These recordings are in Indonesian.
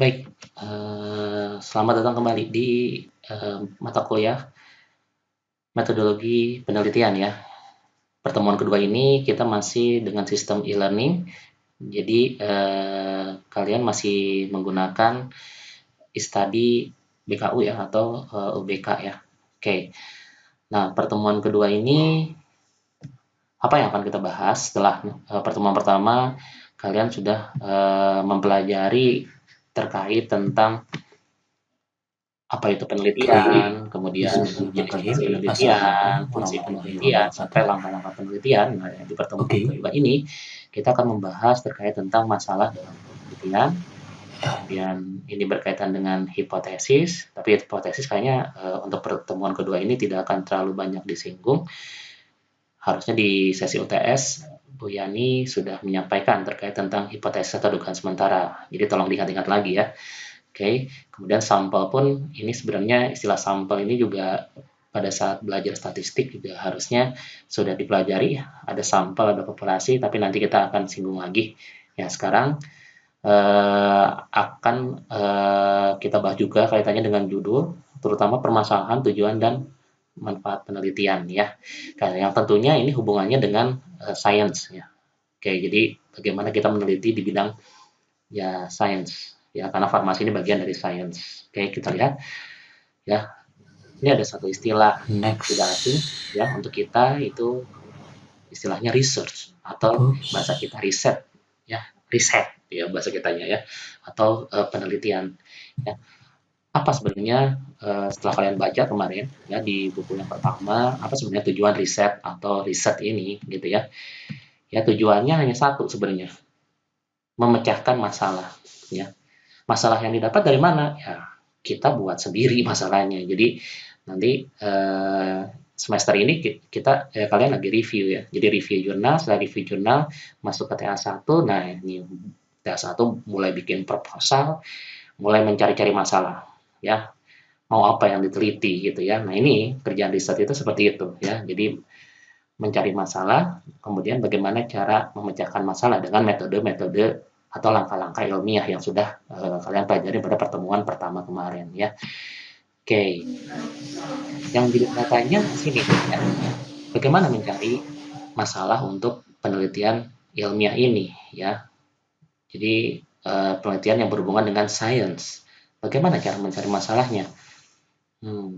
Baik, selamat datang kembali di mata kuliah metodologi penelitian ya. Pertemuan kedua ini kita masih dengan sistem e-learning, jadi kalian masih menggunakan e-study BKU ya atau UBK ya. Oke, nah pertemuan kedua ini apa yang akan kita bahas setelah pertemuan pertama kalian sudah mempelajari terkait tentang apa itu penelitian, kemudian jenis-jenis penelitian, fungsi penelitian, sampai langkah-langkah penelitian. Nah, di pertemuan kedua ini kita akan membahas terkait tentang masalah dalam penelitian. Kemudian ini berkaitan dengan hipotesis, tapi hipotesis kayaknya untuk pertemuan kedua ini tidak akan terlalu banyak disinggung. Harusnya di sesi UTS Bu Yani sudah menyampaikan terkait tentang hipotesis atau dugaan sementara. Jadi tolong diingat-ingat lagi ya. Oke, kemudian sampel pun ini sebenarnya istilah sampel ini juga pada saat belajar statistik juga harusnya sudah dipelajari. Ada sampel, ada populasi, tapi nanti kita akan singgung lagi. Ya, sekarang akan kita bahas juga kaitannya dengan judul, terutama permasalahan, tujuan, dan manfaat penelitian ya. Karena yang tentunya ini hubungannya dengan science ya. Oke, jadi bagaimana kita meneliti di bidang ya science ya karena farmasi ini bagian dari science. Oke, kita lihat ya. Ini ada satu istilah tidak asing ya untuk kita itu istilahnya research atau bahasa kita riset ya, riset ya bahasa kitanya ya atau penelitian ya. Apa sebenarnya setelah kalian baca kemarin ya di buku yang pertama apa sebenarnya tujuan riset atau riset ini gitu ya. Ya tujuannya hanya satu sebenarnya, memecahkan masalah ya. Masalah yang didapat dari mana? Ya, kita buat sendiri masalahnya. Jadi nanti semester ini kita kalian lagi review ya. Jadi review jurnal, setelah review jurnal masuk ke TA1. Nah, ini TA1 mulai bikin proposal, mulai mencari-cari masalah ya. Mau apa yang diteliti gitu ya. Nah, ini kerjaan riset itu seperti itu ya. Jadi mencari masalah, kemudian bagaimana cara memecahkan masalah dengan metode-metode atau langkah-langkah ilmiah yang sudah kalian pelajari pada pertemuan pertama kemarin ya. Oke, yang ditanya di sini ya, bagaimana mencari masalah untuk penelitian ilmiah ini ya. Jadi penelitian yang berhubungan dengan sains. Bagaimana cara mencari masalahnya?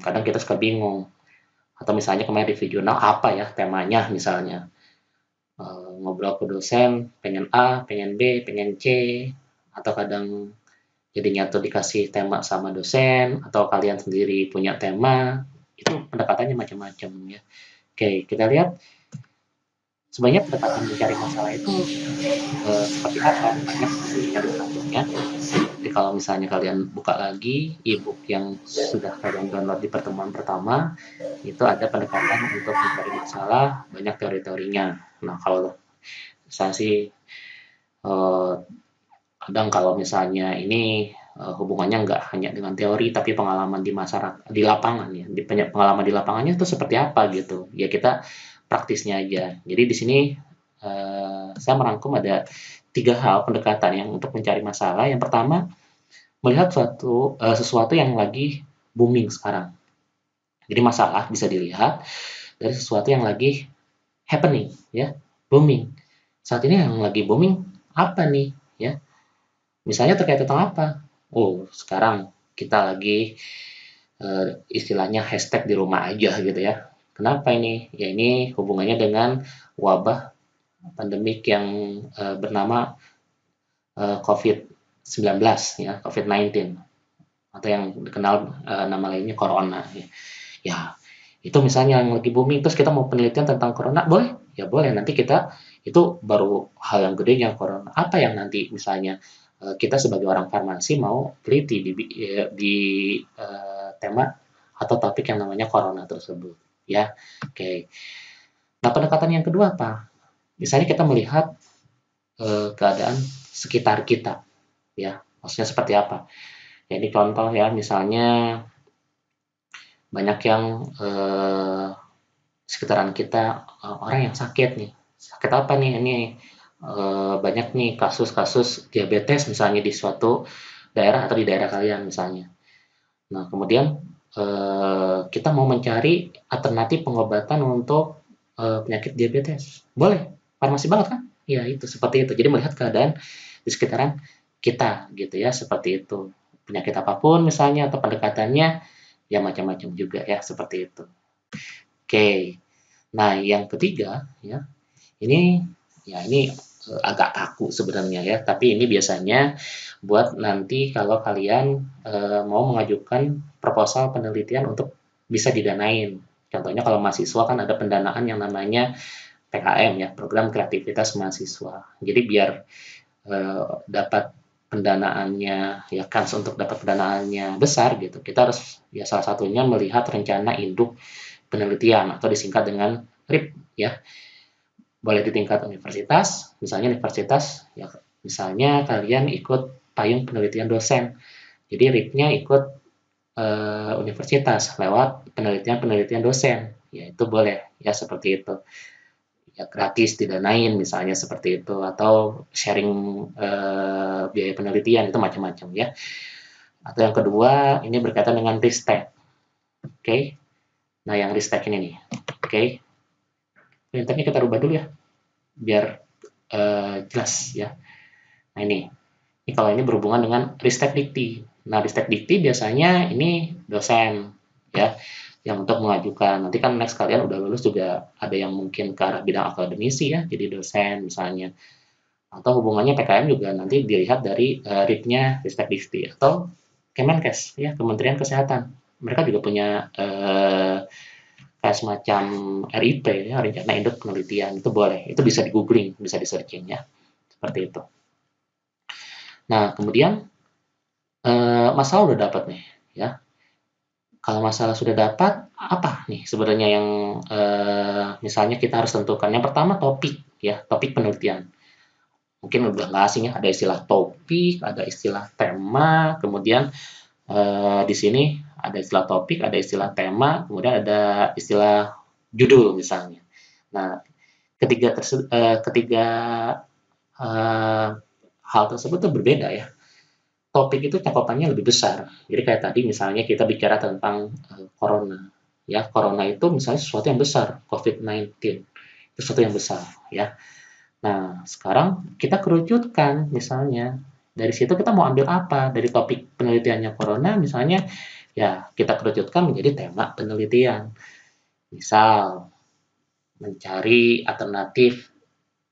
Kadang kita suka bingung. Atau misalnya kemarin review jurnal apa ya temanya misalnya. Ngobrol ke dosen, pengen A, pengen B, pengen C, atau kadang jadinya tuh dikasih tema sama dosen, atau kalian sendiri punya tema, itu pendekatannya macam-macam ya. Oke, kita lihat sebenarnya pendekatan mencari masalah itu seperti apa? Banyak sih indikatornya. Jadi kalau misalnya kalian buka lagi e-book yang sudah kalian download di pertemuan pertama, itu ada pendekatan untuk mencari masalah, banyak teori-teorinya. Nah, kalau saya sih kadang kalau misalnya ini hubungannya nggak hanya dengan teori tapi pengalaman di masyarakat di lapangan ya di pengalaman di lapangannya itu seperti apa gitu ya kita praktisnya aja jadi di sini saya merangkum ada 3 hal pendekatan yang untuk mencari masalah. Yang pertama melihat sesuatu yang lagi booming sekarang, jadi masalah bisa dilihat dari sesuatu yang lagi happening ya, booming saat ini. Yang lagi booming apa nih ya. Misalnya terkait tentang apa? Oh, sekarang kita lagi istilahnya hashtag di rumah aja gitu ya. Kenapa ini? Ya ini hubungannya dengan wabah pandemik yang bernama COVID-19 ya, COVID-19 atau yang dikenal nama lainnya corona ya. Ya, itu misalnya yang lagi booming terus kita mau penelitian tentang corona, boleh? Ya boleh, nanti kita itu baru hal yang gedenya corona. Apa yang nanti misalnya kita sebagai orang farmasi mau teliti di tema atau topik yang namanya corona tersebut ya. Oke. Nah, pendekatan yang kedua apa? Misalnya kita melihat keadaan sekitar kita ya. Maksudnya seperti apa? Ya, ini contoh ya, misalnya banyak yang sekitaran kita orang yang sakit nih. Sakit apa nih? Ini banyak nih kasus-kasus diabetes misalnya di suatu daerah atau di daerah kalian misalnya. Nah, kemudian kita mau mencari alternatif pengobatan untuk penyakit diabetes. Boleh, farmasi banget kan? Ya, itu seperti itu. Jadi melihat keadaan di sekitaran kita gitu ya, seperti itu. Penyakit apapun misalnya atau pendekatannya ya macam-macam juga ya, seperti itu. Oke. Nah, yang ketiga ya, ini agak kaku sebenarnya ya, tapi ini biasanya buat nanti kalau kalian mau mengajukan proposal penelitian untuk bisa didanain. Contohnya kalau mahasiswa kan ada pendanaan yang namanya PKM ya, program kreativitas mahasiswa. Jadi biar dapat pendanaannya ya, kans untuk dapat pendanaannya besar gitu. Kita harus ya salah satunya melihat rencana induk penelitian atau disingkat dengan RIP ya. Boleh di tingkat universitas, misalnya universitas ya, misalnya kalian ikut payung penelitian dosen. Jadi RIP-nya ikut universitas lewat penelitian-penelitian dosen. Ya itu boleh ya, seperti itu. Ya gratis didanain misalnya seperti itu, atau sharing biaya penelitian itu macam-macam ya. Atau yang kedua ini berkaitan dengan ristek. Oke. Nah, yang ristek ini nih. Oke. Printernya kita rubah dulu ya biar jelas ya. Nah, ini kalau ini berhubungan dengan ristek dikti. Nah, ristek dikti biasanya ini dosen ya yang untuk mengajukan. Nanti kan next kalian udah lulus juga ada yang mungkin ke arah bidang akademisi ya, jadi dosen misalnya. Atau hubungannya PKM juga nanti dilihat dari RIP-nya ristek dikti atau Kemenkes ya, Kementerian Kesehatan. Mereka juga punya kayak semacam RIP ya, rencana induk penelitian, itu boleh. Itu bisa di googling, bisa di searching ya. Seperti itu. Nah, kemudian masalah udah dapat nih ya. Kalau masalah sudah dapat, apa nih sebenarnya yang misalnya kita harus tentukan? Yang pertama topik ya, topik penelitian. Mungkin udah nggak asing ya, ada istilah topik, ada istilah tema, kemudian di sini ada istilah topik, ada istilah tema, kemudian ada istilah judul misalnya. Nah, ketiga hal tersebut tuh berbeda ya. Topik itu cakupannya lebih besar. Jadi kayak tadi misalnya kita bicara tentang corona. Ya, corona itu misalnya sesuatu yang besar, COVID-19. Itu sesuatu yang besar ya. Nah, sekarang kita kerucutkan misalnya. Dari situ kita mau ambil apa? Dari topik penelitiannya corona misalnya, ya kita kerucutkan menjadi tema penelitian. Misal, mencari alternatif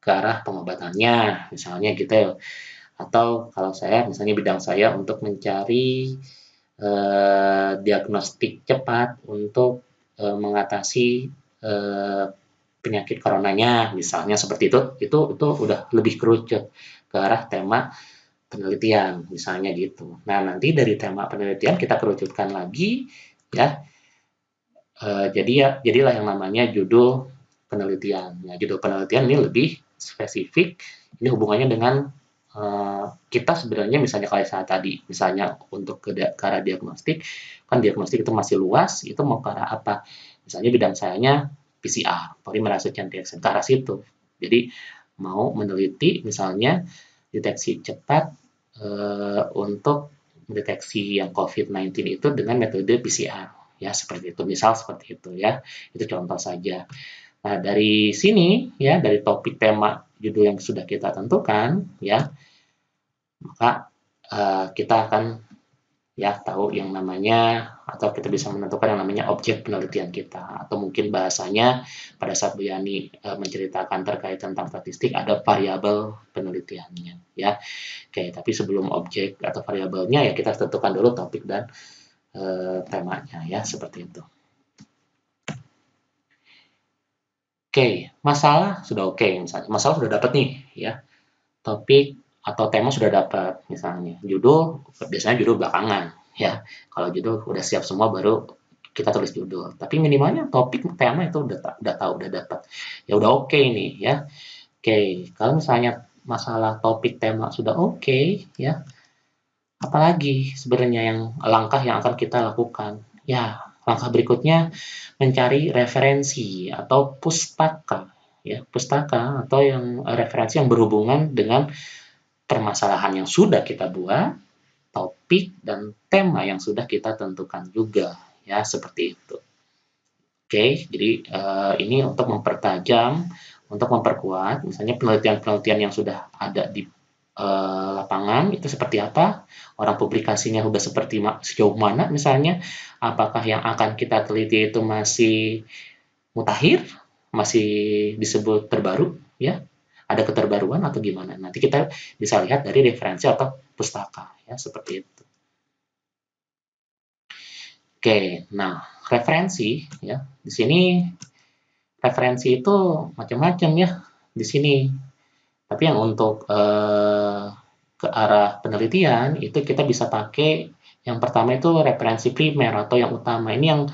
ke arah pengobatannya, misalnya gitu. Atau kalau saya, misalnya bidang saya untuk mencari diagnostik cepat untuk mengatasi eh, penyakit coronanya, misalnya seperti itu udah lebih kerucut ke arah tema penelitian, misalnya gitu. Nah, nanti dari tema penelitian kita kerucutkan lagi, ya. Jadilah yang namanya judul penelitian. Nah, judul penelitian ini lebih spesifik. Ini hubungannya dengan kita sebenarnya misalnya kayak saat tadi, misalnya untuk ke arah diagnostik, kan diagnostik itu masih luas, itu mau ke arah apa? Misalnya bidang sayanya PCR, polymerase chain reaction, ke arah situ. Jadi mau meneliti misalnya deteksi cepat untuk mendeteksi yang COVID-19 itu dengan metode PCR. Ya, seperti itu. Misal seperti itu ya. Itu contoh saja. Nah, dari sini ya, dari topik tema judul yang sudah kita tentukan ya, maka kita akan ya tahu yang namanya, atau kita bisa menentukan yang namanya objek penelitian kita, atau mungkin bahasanya pada saat Bu Yani menceritakan terkait tentang statistik ada variabel penelitiannya ya. Oke, tapi sebelum objek atau variabelnya ya kita tentukan dulu topik dan temanya ya, seperti itu. Oke, masalah sudah oke misalnya. Masalah sudah dapat nih ya. Topik atau tema sudah dapat misalnya. Judul biasanya judul belakangan ya. Kalau judul udah siap semua baru kita tulis judul. Tapi minimalnya topik tema itu udah tahu, udah dapat. Ya udah oke nih ya. Oke, kalau misalnya masalah topik tema sudah oke ya, apalagi sebenarnya yang langkah yang akan kita lakukan? Ya, langkah berikutnya mencari referensi atau pustaka ya, pustaka atau yang referensi yang berhubungan dengan permasalahan yang sudah kita buat topik dan tema yang sudah kita tentukan juga, ya seperti itu. Oke, jadi ini untuk mempertajam, untuk memperkuat, misalnya penelitian-penelitian yang sudah ada di lapangan itu seperti apa, orang publikasinya sudah seperti sejauh mana misalnya, apakah yang akan kita teliti itu masih mutakhir, masih disebut terbaru, ya, ada keterbaruan atau gimana. Nanti kita bisa lihat dari referensi atau pustaka, ya seperti itu. Oke, nah referensi ya di sini referensi itu macam-macam ya di sini. Tapi yang untuk ke arah penelitian itu kita bisa pakai yang pertama itu referensi primer atau yang utama. Ini yang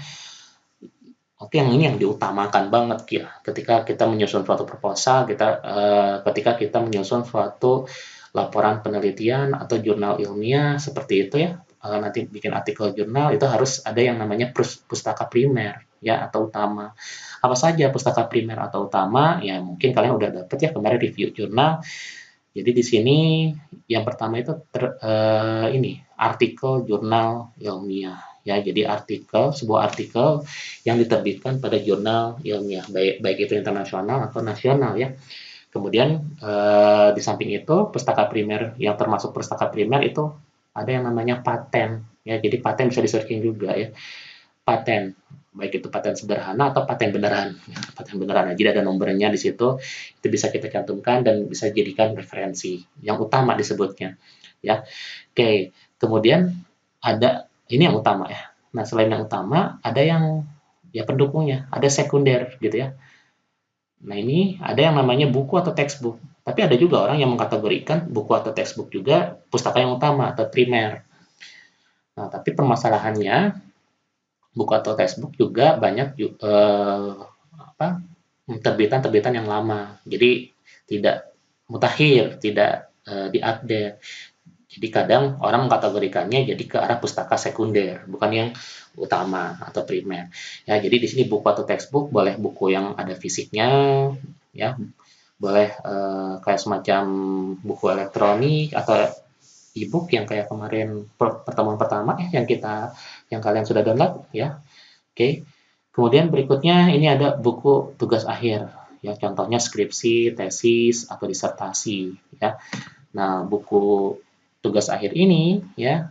ini yang diutamakan banget ya. Ketika kita menyusun suatu proposal, ketika kita menyusun suatu laporan penelitian atau jurnal ilmiah seperti itu ya. Nanti bikin artikel jurnal itu harus ada yang namanya pustaka primer ya atau utama. Apa saja pustaka primer atau utama? Ya mungkin kalian udah dapet ya kemarin review jurnal. Jadi di sini yang pertama itu ini artikel jurnal ilmiah ya. Jadi sebuah artikel yang diterbitkan pada jurnal ilmiah baik itu internasional atau nasional ya. Kemudian di samping itu pustaka primer yang termasuk pustaka primer itu ada yang namanya paten ya. Jadi paten bisa di-searching juga ya. Paten baik itu paten sederhana atau paten beneran. Ya, paten beneran. Jadi ada nomornya di situ, itu bisa kita cantumkan dan bisa jadikan referensi. Yang utama disebutnya, ya. Oke, kemudian ada ini yang utama ya. Nah, selain yang utama, ada yang ya pendukungnya, ada sekunder gitu ya. Nah, ini ada yang namanya buku atau textbook. Tapi ada juga orang yang mengkategorikan buku atau textbook juga pustaka yang utama atau primer. Nah, tapi permasalahannya buku atau textbook juga banyak terbitan-terbitan yang lama. Jadi tidak mutakhir, tidak diupdate. Jadi kadang orang mengkategorikannya jadi ke arah pustaka sekunder, bukan yang utama atau primer. Ya, jadi di sini buku atau textbook boleh buku yang ada fisiknya, ya, boleh kayak semacam buku elektronik atau e-book yang kayak kemarin pertemuan pertama ya yang kalian sudah download ya. Oke. Kemudian berikutnya ini ada buku tugas akhir ya, contohnya skripsi, tesis atau disertasi ya. Nah, buku tugas akhir ini ya,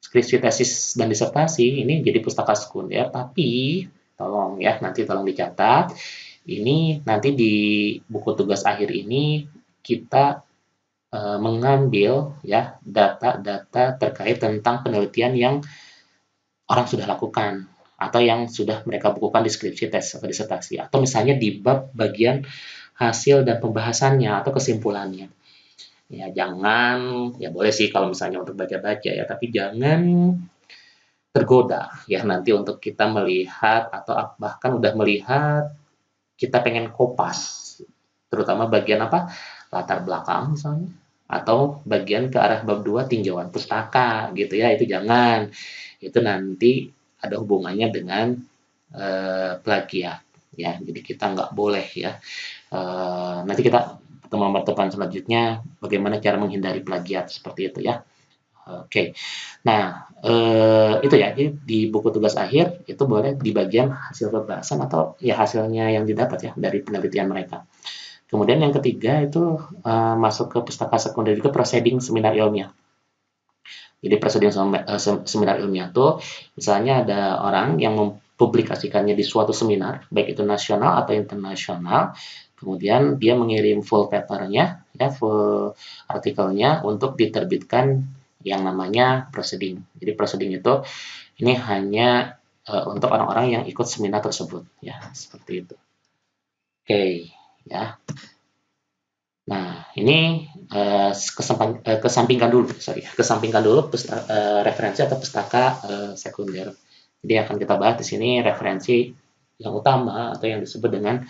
skripsi, tesis dan disertasi ini jadi pustaka sekunder, tapi tolong ya nanti tolong dicatat. Ini nanti di buku tugas akhir ini kita mengambil ya data-data terkait tentang penelitian yang orang sudah lakukan atau yang sudah mereka bukukan di skripsi, tesis atau disertasi, atau misalnya di bab bagian hasil dan pembahasannya atau kesimpulannya. Ya jangan, ya boleh sih kalau misalnya untuk baca-baca ya, tapi jangan tergoda ya nanti untuk kita melihat atau bahkan udah melihat kita pengen kopas, terutama bagian apa latar belakang misalnya, atau bagian ke arah bab 2 tinjauan pustaka gitu ya, itu jangan. Itu nanti ada hubungannya dengan plagiat ya, jadi kita nggak boleh ya. Nanti kita pertemuan-pertemuan selanjutnya bagaimana cara menghindari plagiat seperti itu ya. Oke, nah itu ya, jadi di buku tugas akhir itu boleh di bagian hasil pembahasan atau ya hasilnya yang didapat ya dari penelitian mereka. Kemudian yang ketiga itu masuk ke pustaka sekunder juga proceeding seminar ilmiah. Jadi proceeding seminar ilmiah itu misalnya ada orang yang mempublikasikannya di suatu seminar, baik itu nasional atau internasional, kemudian dia mengirim full papernya, ya full artikelnya untuk diterbitkan yang namanya proceeding. Jadi proceeding itu ini hanya untuk orang-orang yang ikut seminar tersebut, ya seperti itu. Oke, ya. Nah, ini kesampingkan dulu referensi atau pustaka sekunder. Jadi akan kita bahas di sini referensi yang utama atau yang disebut dengan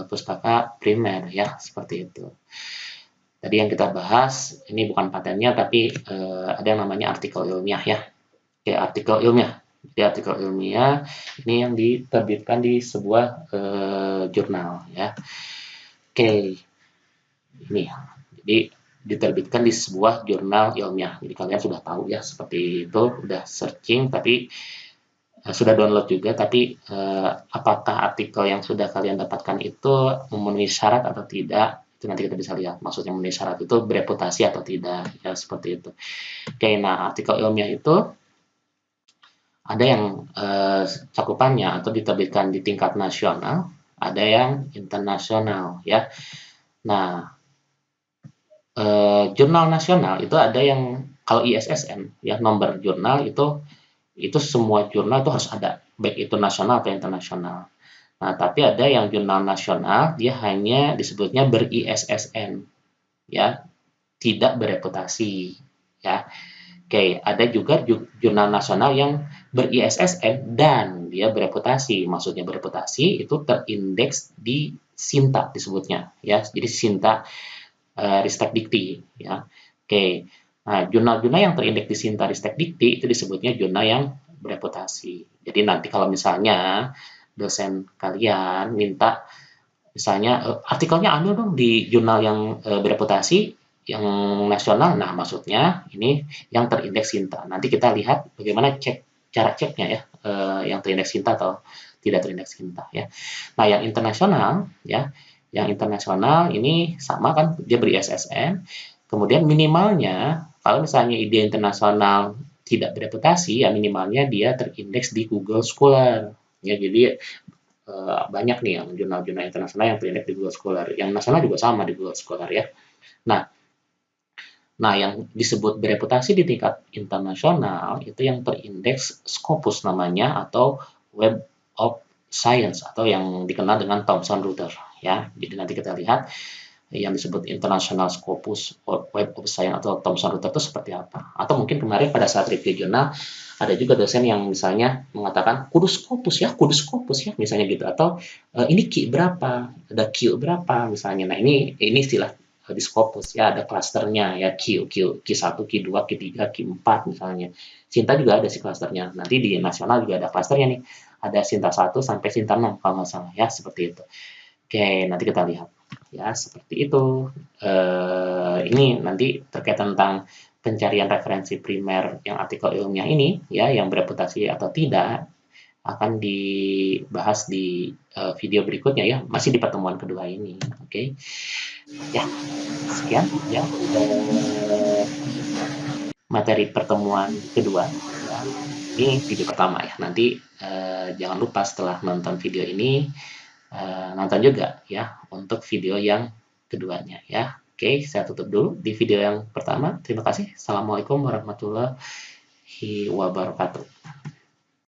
pustaka primer ya, seperti itu. Tadi yang kita bahas ini bukan patennya tapi ada yang namanya artikel ilmiah ya. Oke, artikel ilmiah. Jadi artikel ilmiah ini yang diterbitkan di sebuah jurnal ya. Oke. Ini. Jadi diterbitkan di sebuah jurnal ilmiah. Jadi kalian sudah tahu ya seperti itu, udah searching, tapi sudah download juga, tapi apakah artikel yang sudah kalian dapatkan itu memenuhi syarat atau tidak, itu nanti kita bisa lihat. Maksudnya memenuhi syarat itu bereputasi atau tidak, ya seperti itu. Oke, nah artikel ilmiah itu ada yang cakupannya atau diterbitkan di tingkat nasional, ada yang internasional, ya. Nah, jurnal nasional itu ada yang kalau ISSN, ya nomor jurnal itu semua jurnal itu harus ada, baik itu nasional atau internasional. Nah, tapi ada yang jurnal nasional, dia hanya disebutnya ber-ISSN, ya, tidak bereputasi, ya. Oke, ada juga jurnal nasional yang ber-ISSN dan dia bereputasi. Maksudnya bereputasi itu terindeks di SINTA disebutnya, ya. Jadi SINTA Ristek Dikti, ya. Oke. Nah, jurnal-jurnal yang terindeks di SINTA Ristek Dikti itu disebutnya jurnal yang bereputasi. Jadi nanti kalau misalnya dosen kalian minta misalnya artikelnya ambil dong di jurnal yang bereputasi yang nasional. Nah, maksudnya ini yang terindeks SINTA. Nanti kita lihat bagaimana cara ceknya ya, yang terindeks SINTA atau tidak terindeks SINTA ya. Nah, yang internasional ya, yang internasional ini sama kan dia ber-ISSN. Kemudian minimalnya kalau misalnya ide internasional tidak bereputasi ya minimalnya dia terindeks di Google Scholar. Ya, jadi banyak nih yang jurnal-jurnal internasional yang terindeks di Google Scholar. Yang nasional juga sama di Google Scholar ya. Nah, yang disebut bereputasi di tingkat internasional itu yang terindeks Scopus namanya atau Web of Science atau yang dikenal dengan Thomson Reuters ya. Jadi nanti kita lihat yang disebut International Scopus Web of Science atau Thomson Reuters itu seperti apa. Atau mungkin kemarin pada saat review jurnal ada juga dosen yang misalnya mengatakan kudu Scopus ya misalnya gitu atau ini Q berapa, ada Q berapa misalnya. Nah, ini istilah di Scopus ya ada klasternya ya Q1, Q2, Q3, Q4 misalnya. Sinta juga ada sih klasternya. Nanti di nasional juga ada klasternya nih. Ada Sinta 1 sampai Sinta 6 kalau nggak salah ya seperti itu. Oke, nanti kita lihat ya seperti itu. Ini nanti terkait tentang pencarian referensi primer yang artikel ilmiah ini ya yang bereputasi atau tidak akan dibahas di video berikutnya ya masih di pertemuan kedua ini. Oke. Ya, sekian ya materi pertemuan kedua ya. Ini video pertama ya. Nanti jangan lupa setelah nonton video ini nonton juga ya untuk video yang keduanya ya. Oke, saya tutup dulu di video yang pertama. Terima kasih. Assalamualaikum warahmatullahi wabarakatuh.